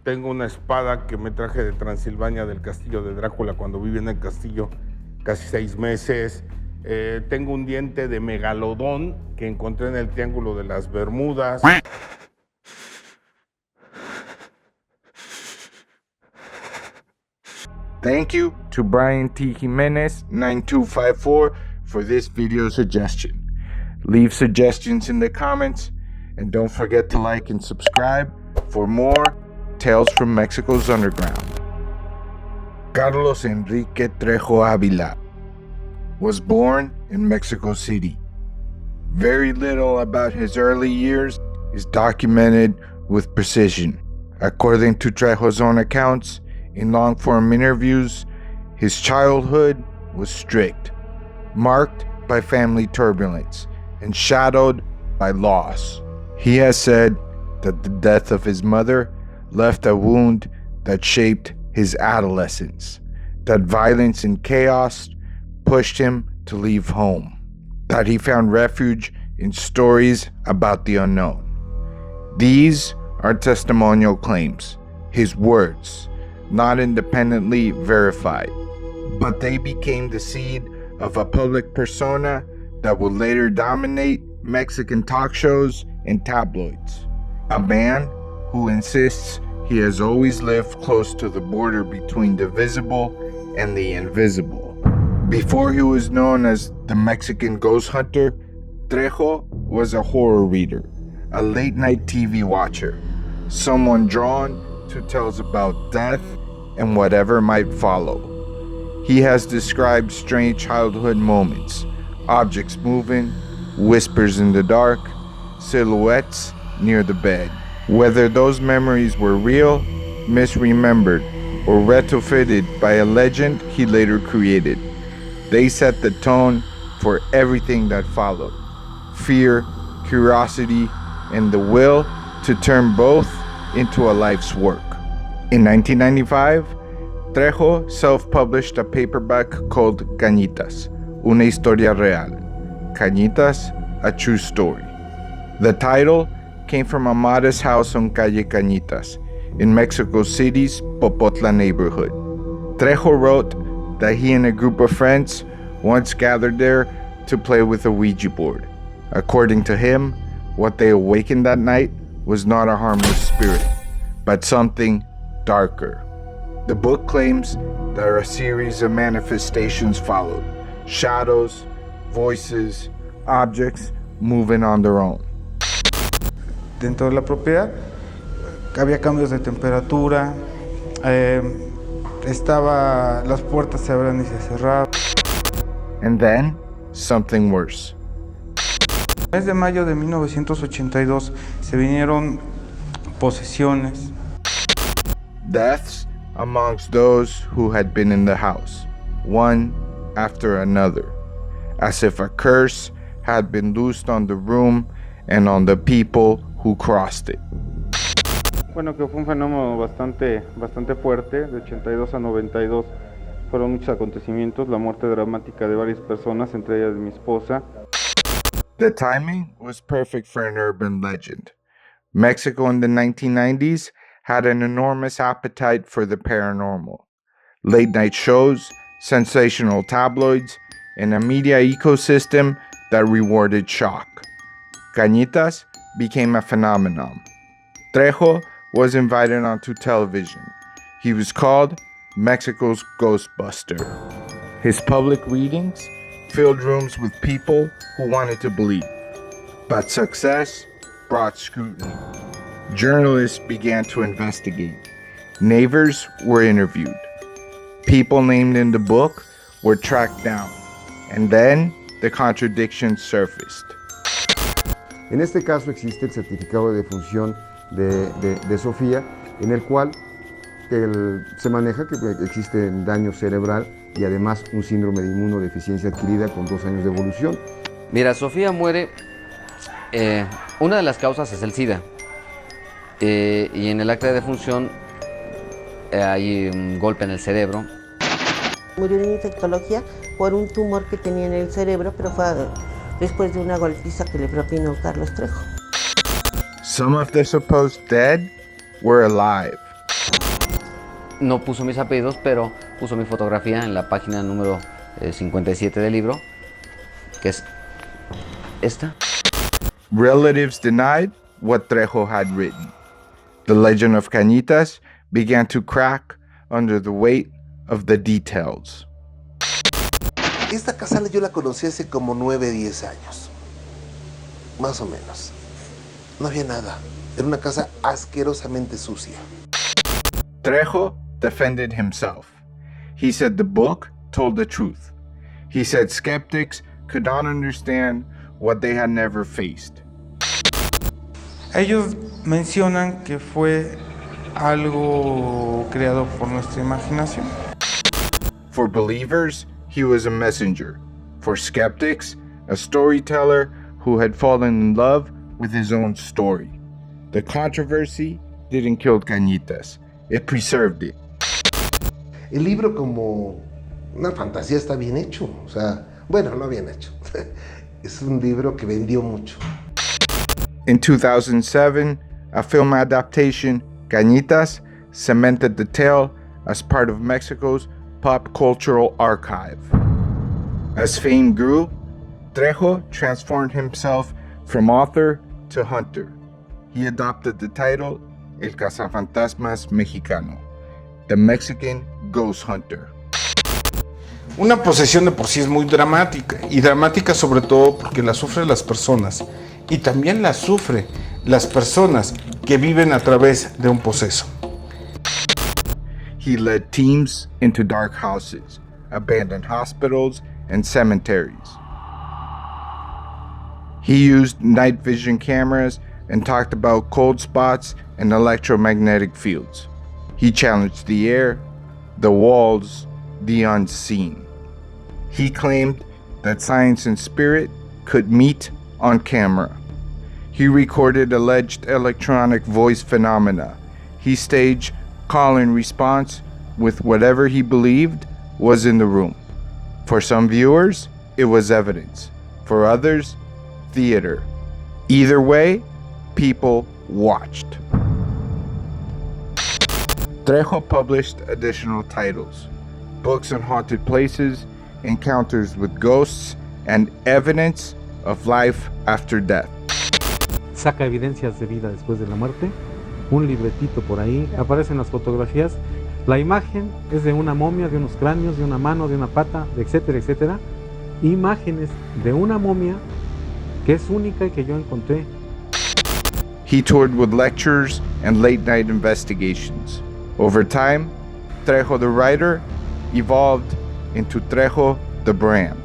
Tengo una espada que me traje de Transilvania, del castillo de Drácula, cuando viví en el castillo casi 6 meses. Tengo un diente de megalodón que encontré en el Triángulo de las Bermudas. Thank you to Brian T. Jimenez 9254 for this video suggestion. Leave suggestions in the comments and don't forget to like and subscribe for more Tales from Mexico's Underground. Carlos Enrique Trejo Avila was born in Mexico City. Very little about his early years is documented with precision. According to Trejo's own accounts, in long-form interviews, his childhood was strict, marked by family turbulence and shadowed by loss. He has said that the death of his mother left a wound that shaped his adolescence, that violence and chaos pushed him to leave home, that he found refuge in stories about the unknown. These are testimonial claims, his words, not independently verified, but they became the seed of a public persona that would later dominate Mexican talk shows and tabloids. A man who insists he has always lived close to the border between the visible and the invisible. Before he was known as the Mexican ghost hunter, Trejo was a horror reader, a late-night TV watcher, someone drawn to tales about death and whatever might follow. He has described strange childhood moments, objects moving, whispers in the dark, silhouettes near the bed. Whether those memories were real, misremembered, or retrofitted by a legend he later created, they set the tone for everything that followed. Fear, curiosity, and the will to turn both into a life's work. In 1995, Trejo self-published a paperback called Cañitas, Una Historia Real. Cañitas, a true story. The title came from a modest house on Calle Cañitas in Mexico City's Popotla neighborhood. Trejo wrote that he and a group of friends once gathered there to play with a Ouija board. According to him, what they awakened that night was not a harmless spirit, but something darker. The book claims that a series of manifestations followed, shadows, voices, objects moving on their own. Dentro de la propiedad había cambios de temperatura, las puertas se abrían y se cerraban. And then, something worse. En el mes de mayo de 1982 se vinieron posesiones. Deaths amongst those who had been in the house, one after another, as if a curse had been loosed on the room and on the people who crossed it. Bueno, que fue un fenómeno bastante fuerte, de 82 a 92 fueron muchos acontecimientos, la muerte dramática de varias personas, entre ellas de mi esposa. The timing was perfect for an urban legend. Mexico in the 1990s had an enormous appetite for the paranormal. Late-night shows, sensational tabloids, and a media ecosystem that rewarded shock. Cañitas became a phenomenon. Trejo was invited onto television. He was called Mexico's Ghostbuster. His public readings filled rooms with people who wanted to believe. But success brought scrutiny. Journalists began to investigate. Neighbors were interviewed. People named in the book were tracked down. And then the contradictions surfaced. En este caso existe el certificado de defunción de Sofía, en el cual se maneja que existe daño cerebral y además un síndrome de inmunodeficiencia adquirida con 2 años de evolución. Mira, Sofía muere, una de las causas es el SIDA, y en el acta de defunción hay un golpe en el cerebro. Murió en infectología por un tumor que tenía en el cerebro, pero fue después de una golpiza que le propinó Carlos Trejo. Some of the supposed dead were alive. no puso mis apellidos, pero puso mi fotografía en la página número 57 del libro, que es esta. Relatives denied what Trejo had written. The legend of Cañitas began to crack under the weight of the details. Esta casa yo la conocí hace como 9, 10 años. Más o menos. No había nada. Era una casa asquerosamente sucia. Trejo defended himself. He said the book told the truth. He said skeptics could not understand what they had never faced. Ellos mencionan que fue algo creado por nuestra imaginación. For believers, he was a messenger. For skeptics, a storyteller who had fallen in love with his own story. The controversy didn't kill Cañitas. It preserved it. El libro como una fantasía está bien hecho. O sea, bueno, no bien hecho. Es un libro que vendió mucho. In 2007, a film adaptation, Cañitas, cemented the tale as part of Mexico's pop cultural archive. As fame grew, Trejo transformed himself from author to hunter. He adopted the title El Cazafantasmas Mexicano, the Mexican Ghost Hunter. Una posesión de por sí es muy dramática, y dramática sobre todo porque la sufren las personas, y también la sufren las personas que viven a través de un poseso. He led teams into dark houses, abandoned hospitals, and cemeteries. He used night vision cameras and talked about cold spots and electromagnetic fields. He challenged the air, the walls, the unseen. He claimed that science and spirit could meet on camera. He recorded alleged electronic voice phenomena. He staged call and response with whatever he believed was in the room. For some viewers, it was evidence. For others, theater. Either way, people watched. Trejo published additional titles, books on haunted places, encounters with ghosts, and evidence of life after death. Saca evidencias de vida después de la muerte, un libretito por ahí, aparecen las fotografías, la imagen es de una momia, de unos cráneos, de una mano, de una pata, etcétera, etcétera, imágenes de una momia que es única y que yo encontré. He toured with lectures and late-night investigations. Over time, Trejo the writer evolved into Trejo the brand,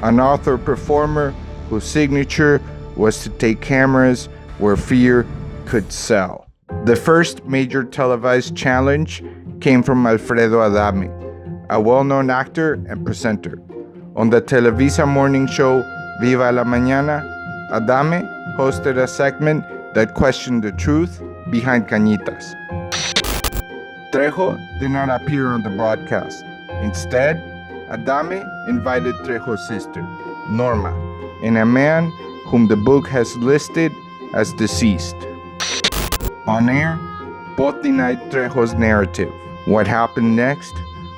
an author-performer whose signature was to take cameras where fear could sell. The first major televised challenge came from Alfredo Adame, a well-known actor and presenter. On the Televisa morning show Viva la Mañana, Adame hosted a segment that questioned the truth behind Cañitas. Trejo did not appear on the broadcast. Instead, Adame invited Trejo's sister, Norma, and a man whom the book has listed as deceased. On air, both denied Trejo's narrative. What happened next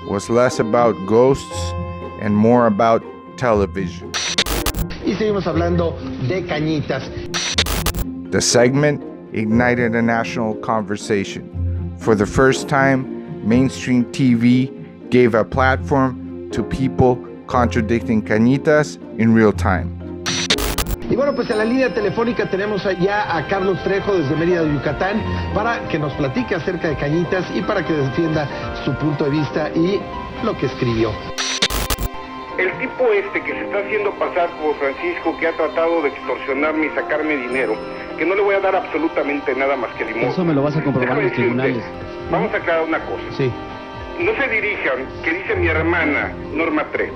was less about ghosts and more about television. Y seguimos hablando de Cañitas. The segment ignited a national conversation. For the first time, mainstream TV gave a platform to people contradicting Cañitas in real time. Y bueno, pues en la línea telefónica tenemos ya a Carlos Trejo desde Mérida, Yucatán, para que nos platique acerca de Cañitas y para que defienda su punto de vista y lo que escribió. El tipo que se está haciendo pasar por Francisco, que ha tratado de extorsionarme y sacarme dinero, que no le voy a dar absolutamente nada más que limón. Eso me lo vas a comprobar en los tribunales. Vamos a aclarar una cosa. Sí. No se dirijan, que dice mi hermana Norma Trejo.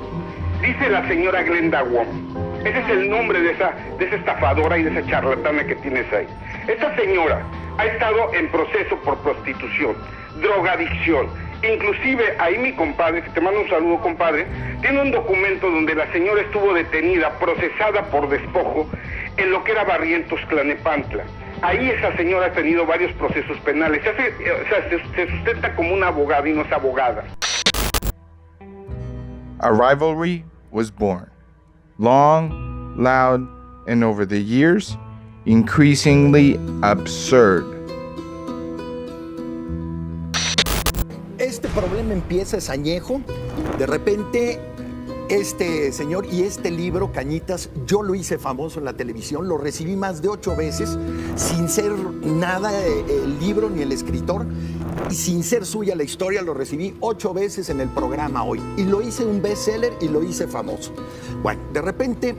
Dice la señora Glenda Wong. Ese es el nombre de esa estafadora y de esa charlatana que tienes ahí. Esta señora ha estado en proceso por prostitución, drogadicción. Inclusive ahí mi compadre, que te mando un saludo, compadre, tiene un documento donde la señora estuvo detenida, procesada por despojo en lo que era Barrientos, Tlalnepantla. Ahí esa señora ha tenido varios procesos penales. Se sustenta como una abogada y no es abogada. A rivalry was born. Long, loud, and over the years, increasingly absurd. Este problema empieza, es añejo. De repente, este señor y este libro, Cañitas, yo lo hice famoso en la televisión, lo recibí más de 8 veces, sin ser nada el libro ni el escritor, y sin ser suya la historia, lo recibí 8 veces en el programa Hoy. Y lo hice un bestseller y lo hice famoso. Bueno, de repente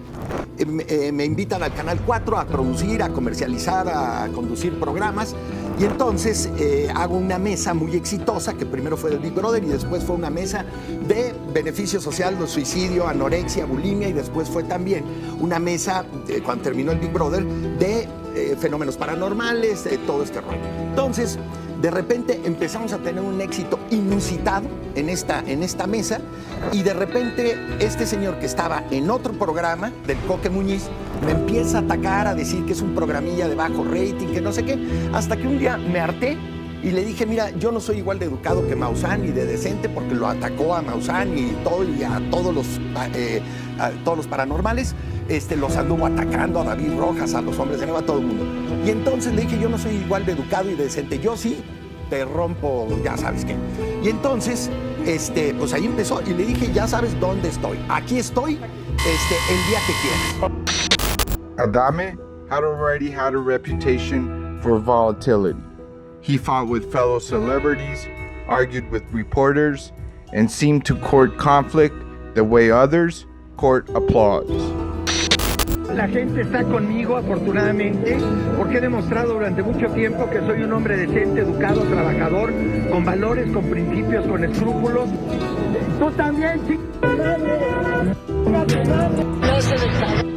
me invitan al Canal 4 a producir, a comercializar, a conducir programas. Y entonces hago una mesa muy exitosa, que primero fue del Big Brother y después fue una mesa de beneficio social, de suicidio, anorexia, bulimia, y después fue también una mesa, cuando terminó el Big Brother, de fenómenos paranormales, todo este rollo. Entonces, de repente empezamos a tener un éxito inusitado en esta mesa, y de repente este señor que estaba en otro programa del Coque Muñiz me empieza a atacar, a decir que es un programilla de bajo rating, que no sé qué, hasta que un día me harté y le dije, mira, yo no soy igual de educado que Maussan y de decente, porque lo atacó a Maussan y a todos los paranormales, los anduvo atacando, a David Rojas, a los hombres de nueva, a todo el mundo. Y entonces le dije, yo no soy igual de educado y de decente, yo sí te rompo, ya sabes qué. Y entonces, pues ahí empezó, y le dije, ya sabes dónde estoy, aquí estoy, el día que quieras. Adame had already had a reputation for volatility. He fought with fellow celebrities, argued with reporters, and seemed to court conflict the way others court applause. La gente está conmigo, afortunadamente, porque he demostrado durante mucho tiempo que soy un hombre decente, educado, trabajador, con valores, con principios, con escrúpulos. Tú también, chico. Clase de cabrón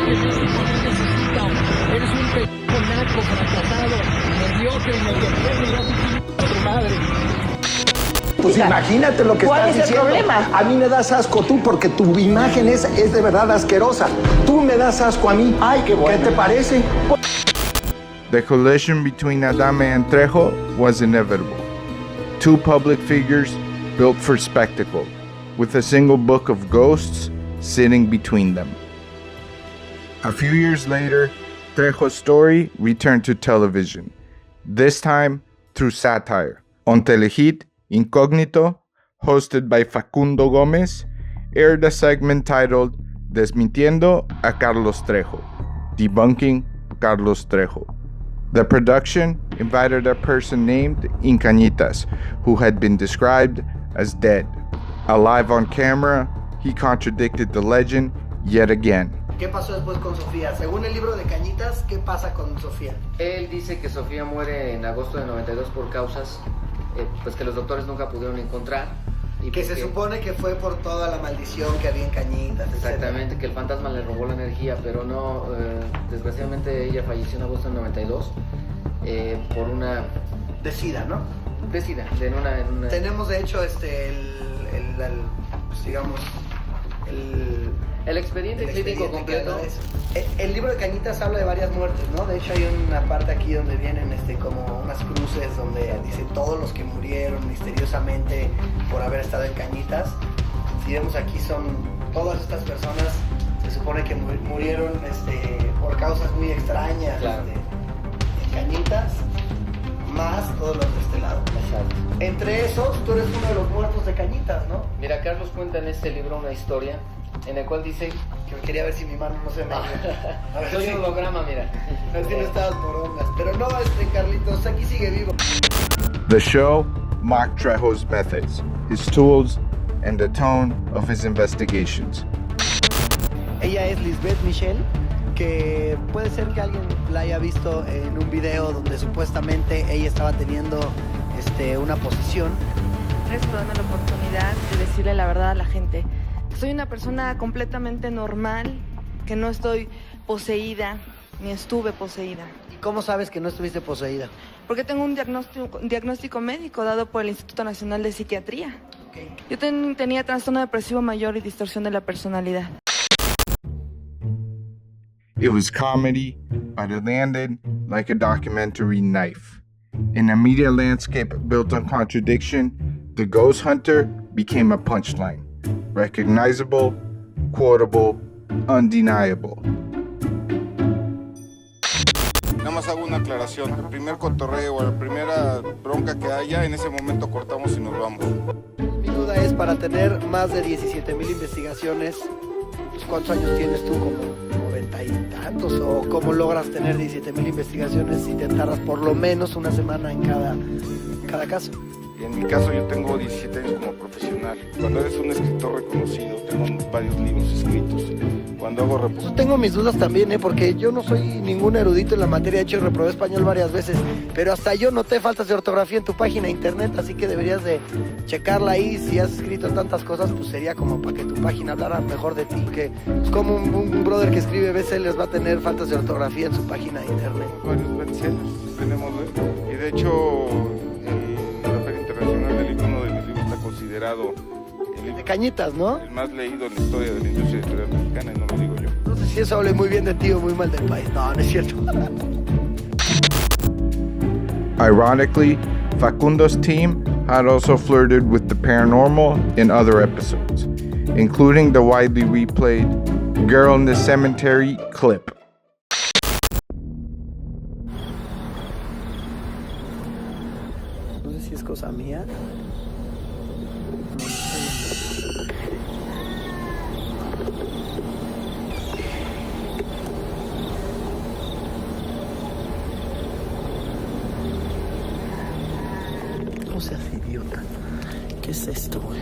que es este que necesita. Eres un pedazo naco, fracasado, mediocre, mediocre, y tu madre. Pues imagínate lo que estás diciendo. ¿Cuál es el problema? A mí me das asco tú, porque tu imagen es de verdad asquerosa. Tú me das asco a mí. Ay, qué bueno. ¿Qué te parece? The collision between Adame and Trejo was inevitable. Two public figures built for spectacle, with a single book of ghosts sitting between them. A few years later, Trejo's story returned to television, this time through satire. On Telehit, Incógnito, hosted by Facundo Gómez, aired a segment titled Desmintiendo a Carlos Trejo, Debunking Carlos Trejo. The production invited a person named Incañitas, who had been described as dead. Alive on camera, he contradicted the legend yet again. ¿Qué pasó después con Sofía? Según el libro de Cañitas, ¿qué pasa con Sofía? Él dice que Sofía muere en agosto de 92 por causas pues que los doctores nunca pudieron encontrar. Y que se supone que fue por toda la maldición que había en Cañitas. Exactamente, que el fantasma le robó la energía, pero no, desgraciadamente ella falleció en agosto del 92 por una... De SIDA, ¿no? De SIDA, en una... Tenemos de hecho el expediente clínico completo. El libro de Cañitas habla de varias muertes, ¿no? De hecho hay una parte aquí donde vienen como unas cruces donde dice todos los que murieron misteriosamente por haber estado en Cañitas. Si vemos aquí son todas estas personas, se supone que murieron por causas muy extrañas, claro. En Cañitas, más todos los de este lado. Exacto. Entre esos, tú eres uno de los muertos de Cañitas, ¿no? Mira, Carlos cuenta en este libro una historia en la cual dice... Que quería ver si mi mano no se me... A ver, soy un holograma, mira. A ver si no estabas morongas. Pero no, Carlitos, aquí sigue vivo. The show mocked Trejo's methods, his tools, and the tone of his investigations. Ella es Lisbeth Michel, que puede ser que alguien la haya visto en un video donde supuestamente ella estaba teniendo una posesión. Gracias por darme la oportunidad de decirle la verdad a la gente. Soy una persona completamente normal, que no estoy poseída, ni estuve poseída. ¿Y cómo sabes que no estuviste poseída? Porque tengo un diagnóstico médico dado por el Instituto Nacional de Psiquiatría. Okay. Yo tenía trastorno depresivo mayor y distorsión de la personalidad. It was comedy, but it landed like a documentary knife. In a media landscape built on contradiction, The Ghost Hunter became a punchline. Recognizable, quotable, undeniable. Nada más hago una aclaración. El primer cotorreo o la primera bronca que haya, en ese momento cortamos y nos vamos. Mi duda es, para tener más de 17,000 investigaciones, pues, ¿cuántos años tienes tú? ¿Como 90 y tantos? ¿O cómo logras tener 17,000 investigaciones si te tardas por lo menos una semana en cada caso? Y en mi caso yo tengo 17 años como profesional. Cuando eres un escritor reconocido, tengo varios libros escritos. Cuando hago reposición... Tengo mis dudas también, porque yo no soy ningún erudito en la materia. De hecho, reprobé español varias veces, pero hasta yo noté faltas de ortografía en tu página de internet, así que deberías de checarla ahí. Si has escrito tantas cosas, pues sería como para que tu página hablara mejor de ti. Que pues, como un brother que escribe bestsellers va a tener faltas de ortografía en su página de internet. Varios bestsellers tenemos, y de hecho... Uno de mis libros está considerado el libro de Cañitas, ¿no? El más leído en la historia de la industria editorial mexicana, y no lo digo yo. No sé si eso hable muy bien de ti o muy mal del país. No, no es cierto. Ironically, Facundo's team had also flirted with the paranormal in other episodes, including the widely replayed Girl in the Cemetery clip. No sé si es cosa mía. No seas idiota. ¿Qué es esto, güey?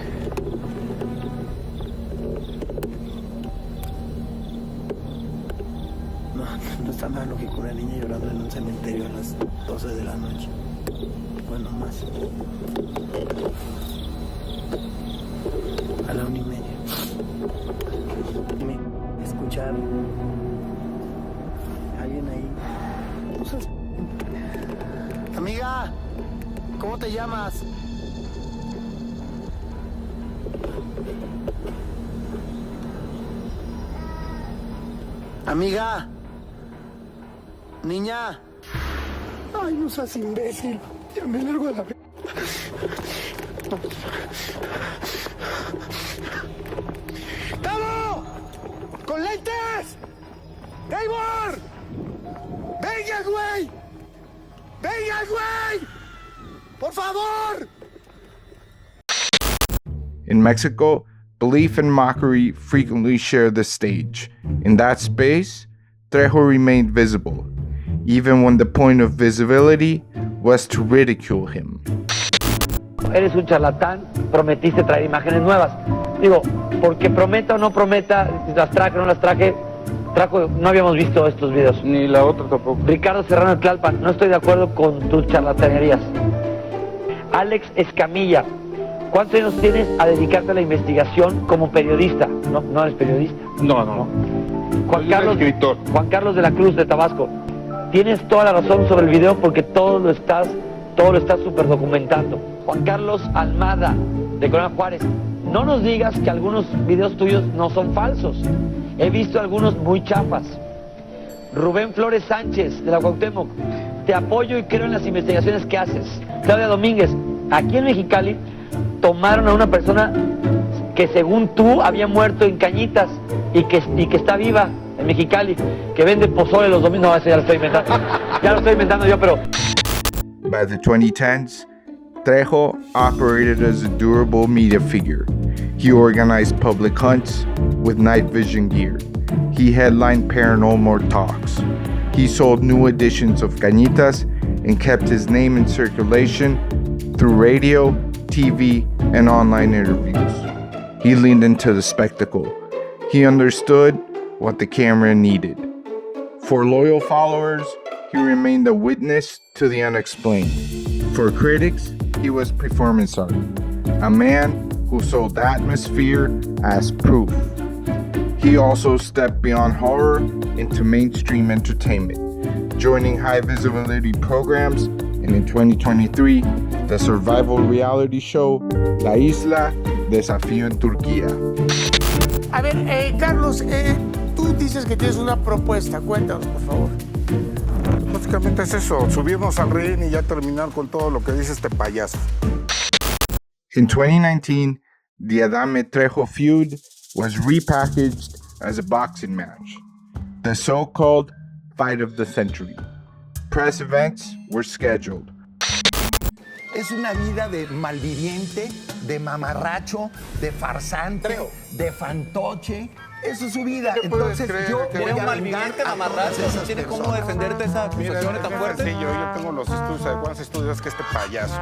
No está mal lógico una niña llorando en un cementerio a las 12 de la noche. Bueno, más. A la 1:30. Escuchar. Alguien ahí. No seas... Amiga, ¿cómo te llamas? Amiga. Niña. Ay, no seas imbécil. Ya me largo a la... ¡Tavo! ¡Con lentes! ¡Taybor! ¡Venga, güey! ¡Venga, güey! ¡Por favor! In Mexico, belief and mockery frequently share the stage. In that space, Trejo remained visible, even when the point of visibility was to ridicule him. Eres un charlatán, prometiste traer imágenes nuevas. Digo, porque prometa o no prometa, las traje o no las traje, no habíamos visto estos videos. Ni la otra tampoco. Ricardo Serrano de Tlalpan, no estoy de acuerdo con tus charlatanerías. Alex Escamilla, ¿cuántos años tienes a dedicarte a la investigación como periodista? No eres periodista. No. Juan Carlos de la Cruz de Tabasco, tienes toda la razón sobre el video porque todo lo estás súper documentando. Juan Carlos Almada de Corona Juárez, no nos digas que algunos videos tuyos no son falsos. He visto algunos muy chafas. Rubén Flores Sánchez de la Cuauhtémoc, te apoyo y creo en las investigaciones que haces. Claudia Domínguez, aquí en Mexicali tomaron a una persona que según tú había muerto en Cañitas y que está viva en Mexicali, que vende pozole los domingos. No, eso ya lo estoy inventando. Ya lo estoy inventando yo, pero... By the 2010s, Trejo operated as a durable media figure. He organized public hunts with night vision gear. He headlined paranormal talks. He sold new editions of Cañitas and kept his name in circulation through radio, TV, and online interviews. He leaned into the spectacle. He understood what the camera needed. For loyal followers, he remained a witness to the unexplained. For critics, he was performance art, a man who sold atmosphere as proof. He also stepped beyond horror into mainstream entertainment, joining high visibility programs, and in 2023, the survival reality show La Isla Desafío en Turquía. A ver, Carlos, tú tú dices que tienes una propuesta, cuéntanos, por favor. Básicamente es eso, subirnos al ring y ya terminar con todo lo que dice este payaso. In 2019, the Adame Trejo feud was repackaged as a boxing match, the so-called Fight of the Century. Press events were scheduled. Es una vida de malviviente, de mamarracho, de farsante, de fantoche. Eso es su vida. Entonces yo voy a malviviente, mamarracho, no tiene cómo defenderte esa acusación tan fuerte. Sencillo, yo tengo los estudios adecuados, estudios que este payaso.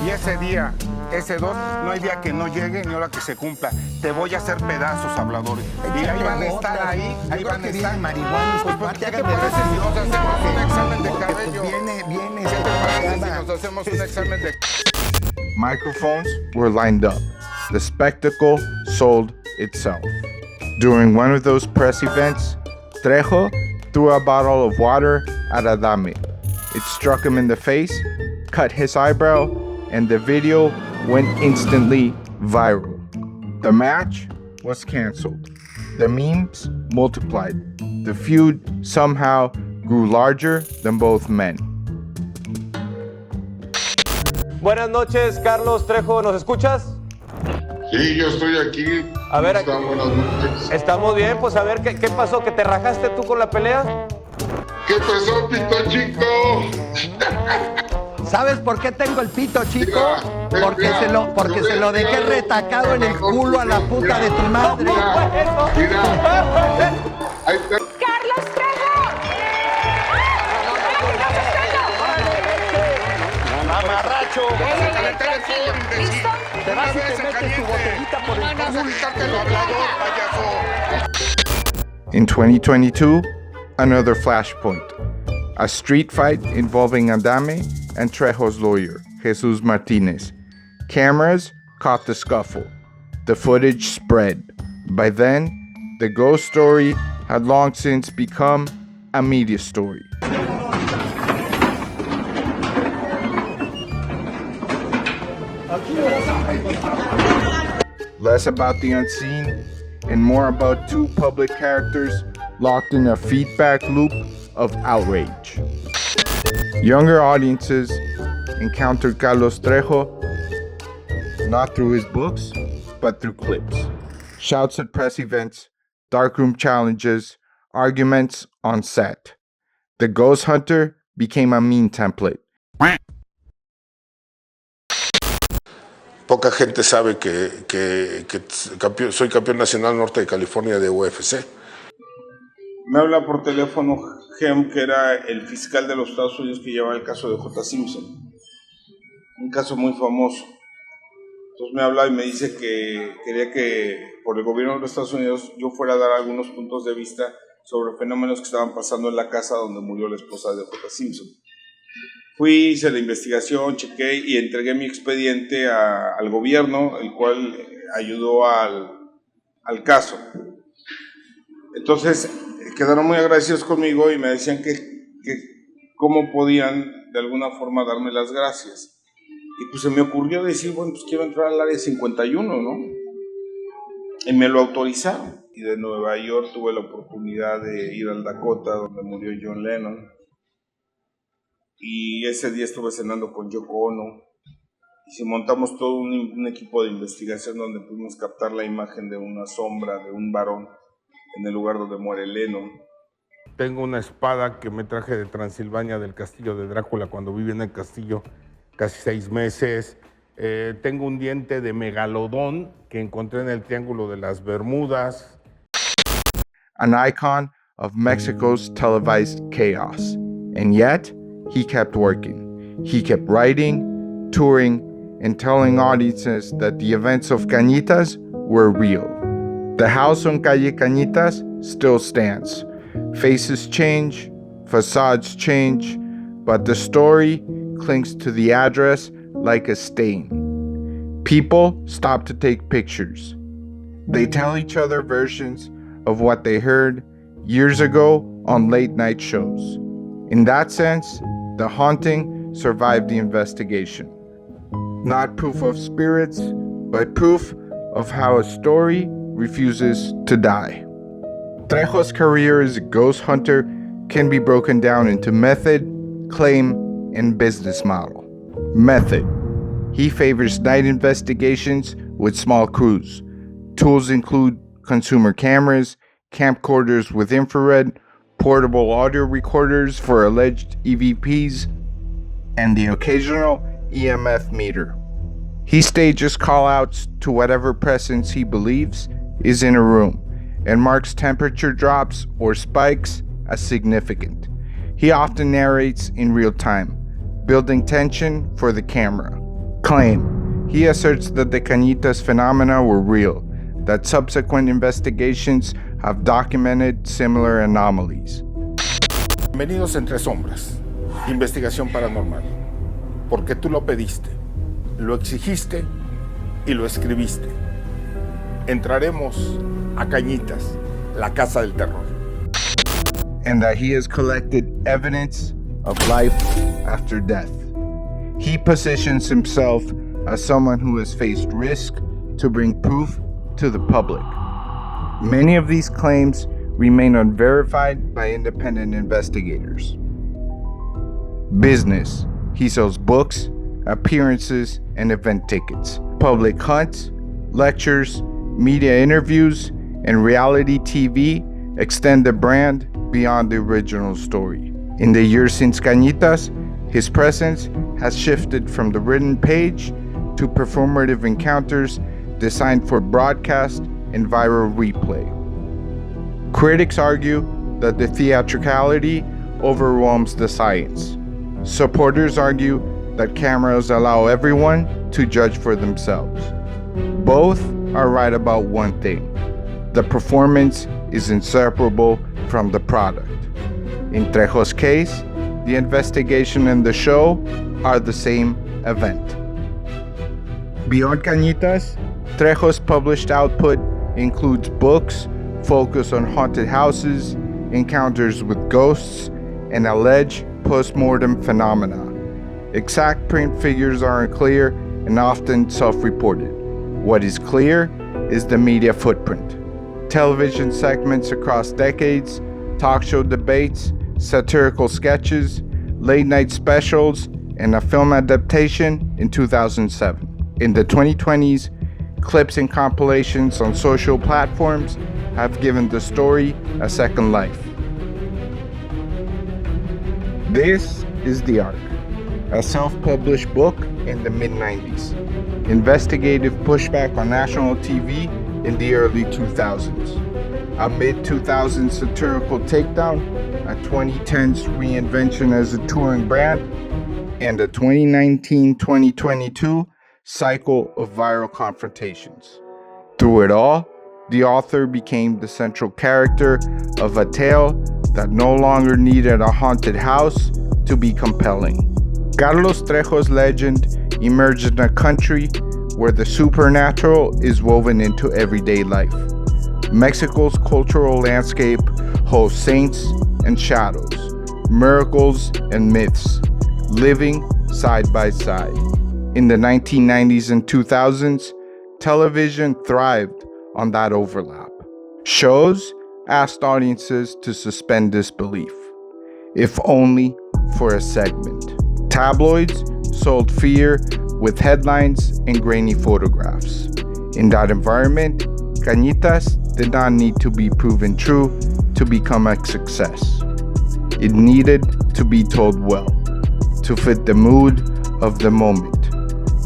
Y ese día, ese 2, no hay día que no llegue ni hora que se cumpla. Te voy a hacer pedazos, habladores. Y ahí van a estar, ahí van a estar. Marihuana, pues, ¿qué te parece si nos hacemos un examen de cabello? Viene. ¿Qué te parece si nos hacemos un examen de... Microphones were lined up. The spectacle sold itself. During one of those press events, Trejo threw a bottle of water at Adame. It struck him in the face, cut his eyebrow, and the video went instantly viral. The match was canceled. The memes multiplied. The feud somehow grew larger than both men. Buenas noches, Carlos Trejo, ¿nos escuchas? Sí, yo estoy aquí. A ver, ¿Cómo están? Buenas noches. Estamos bien, pues a ver, ¿qué pasó? ¿Que te rajaste tú con la pelea? ¿Qué pasó, pito chico? ¿Sabes por qué tengo el pito chico? Porque se lo dejé retacado en el culo a la puta de tu madre. Mira. Ahí está. ¡Carlos Trejo! ¡Mamarracho! ¿Listo? Te vas y te metes tu botellita por el In 2022, another flashpoint. A street fight involving Adame and Trejo's lawyer, Jesus Martinez. Cameras caught the scuffle. The footage spread. By then, the ghost story had long since become a media story. Less about the unseen and more about two public characters locked in a feedback loop of outrage. Younger audiences encountered Carlos Trejo not through his books, but through clips. Shouts at press events, darkroom challenges, arguments on set. The Ghost Hunter became a meme template. Poca gente sabe que soy campeón nacional norte de California de UFC. Me habla por teléfono Gem, que era el fiscal de los Estados Unidos que llevaba el caso de J. Simpson. Un caso muy famoso. Entonces me habla y me dice que quería que por el gobierno de los Estados Unidos yo fuera a dar algunos puntos de vista sobre fenómenos que estaban pasando en la casa donde murió la esposa de J. Simpson. Fui, hice la investigación, chequé y entregué mi expediente al gobierno, el cual ayudó al caso. Entonces quedaron muy agradecidos conmigo y me decían que cómo podían de alguna forma darme las gracias. Y pues se me ocurrió decir, bueno, pues quiero entrar al área 51, ¿no? Y me lo autorizaron. Y de Nueva York tuve la oportunidad de ir al Dakota, donde murió John Lennon. Y ese día estuve cenando con Yoko Ono. Y si montamos todo un equipo de investigación donde pudimos captar la imagen de una sombra, de un varón, en el lugar donde muere Lennon. Tengo una espada que me traje de Transilvania, del castillo de Drácula, cuando viví en el castillo casi 6 meses. Tengo un diente de megalodón que encontré en el Triángulo de las Bermudas. An icon of Mexico's televised chaos. And yet, he kept working. He kept writing, touring, and telling audiences that the events of Cañitas were real. The house on Calle Cañitas still stands. Faces change, facades change, but the story clings to the address like a stain. People stop to take pictures. They tell each other versions of what they heard years ago on late night shows. In that sense, the haunting survived the investigation. Not proof of spirits, but proof of how a story refuses to die. Trejo's career as a ghost hunter can be broken down into method, claim, and business model. Method. He favors night investigations with small crews. Tools include consumer cameras, camcorders with infrared, portable audio recorders for alleged EVPs, and the occasional EMF meter. He stages callouts to whatever presence he believes is in a room and marks temperature drops or spikes as significant. He often narrates in real time, building tension for the camera. Claim. He asserts that the Cañitas phenomena were real, that subsequent investigations have documented similar anomalies. Bienvenidos Entre Sombras, investigación paranormal, porque tú lo pediste, lo exigiste y lo escribiste. Entraremos a Cañitas, la casa del terror. And that he has collected evidence of life after death. He positions himself as someone who has faced risk to bring proof to the public. Many of these claims remain unverified by independent investigators. Business. He sells books, appearances, and event tickets. Public hunts, lectures, media interviews, and reality TV extend the brand beyond the original story. In the years since Cañitas, his presence has shifted from the written page to performative encounters designed for broadcast and viral replay. Critics argue that the theatricality overwhelms the science. Supporters argue that cameras allow everyone to judge for themselves. Both are right about one thing: the performance is inseparable from the product. In Trejo's case, the investigation and the show are the same event. Beyond Cañitas, Trejo's published output includes books focused on haunted houses, encounters with ghosts, and alleged post-mortem phenomena. Exact print figures are unclear and often self-reported. What is clear is the media footprint. Television segments across decades, talk show debates, satirical sketches, late-night specials, and a film adaptation in 2007. In the 2020s, clips and compilations on social platforms have given the story a second life. This is The Ark, a self-published book in the mid-90s. Investigative pushback on national TV in the early 2000s. A mid-2000s satirical takedown, a 2010s reinvention as a touring brand, and a 2019-2022 cycle of viral confrontations. Through it all, the author became the central character of a tale that no longer needed a haunted house to be compelling. Carlos Trejo's legend emerged in a country where the supernatural is woven into everyday life. Mexico's cultural landscape holds saints and shadows, miracles and myths, living side by side. In the 1990s and 2000s, television thrived on that overlap. Shows asked audiences to suspend disbelief, if only for a segment. Tabloids sold fear with headlines and grainy photographs. In that environment, Cañitas did not need to be proven true to become a success. It needed to be told well, to fit the mood of the moment,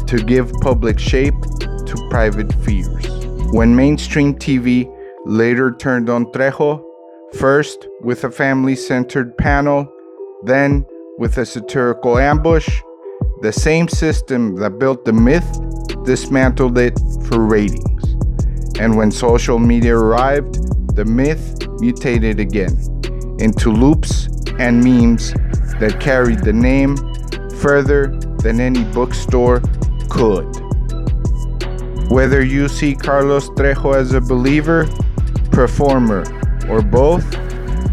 to give public shape to private fears. When mainstream TV later turned on Trejo, first with a family-centered panel, then with a satirical ambush, the same system that built the myth dismantled it for ratings. And when social media arrived, the myth mutated again into loops and memes that carried the name further than any bookstore could. Whether you see Carlos Trejo as a believer, performer, or both,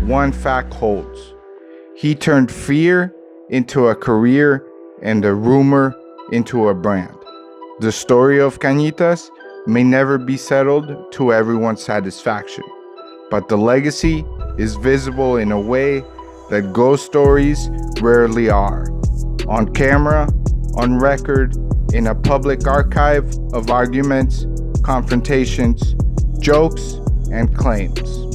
one fact holds: he turned fear into a career and a rumor into a brand. The story of Cañitas may never be settled to everyone's satisfaction, but the legacy is visible in a way that ghost stories rarely are. On camera, on record, in a public archive of arguments, confrontations, jokes, and claims.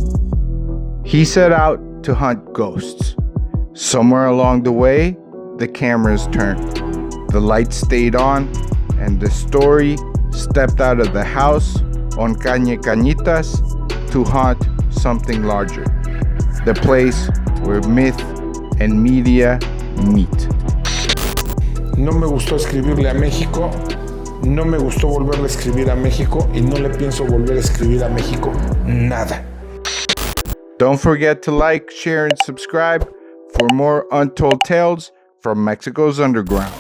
He set out to hunt ghosts. Somewhere along the way, the cameras turned, the lights stayed on, and the story stepped out of the house on Calle Cañitas to haunt something larger, the place where myth and media meet. No me gustó escribirle a México, no me gustó volverle a escribir a México y no le pienso volver a escribir a México nada. Don't forget to like, share, and subscribe for more untold tales from Mexico's underground.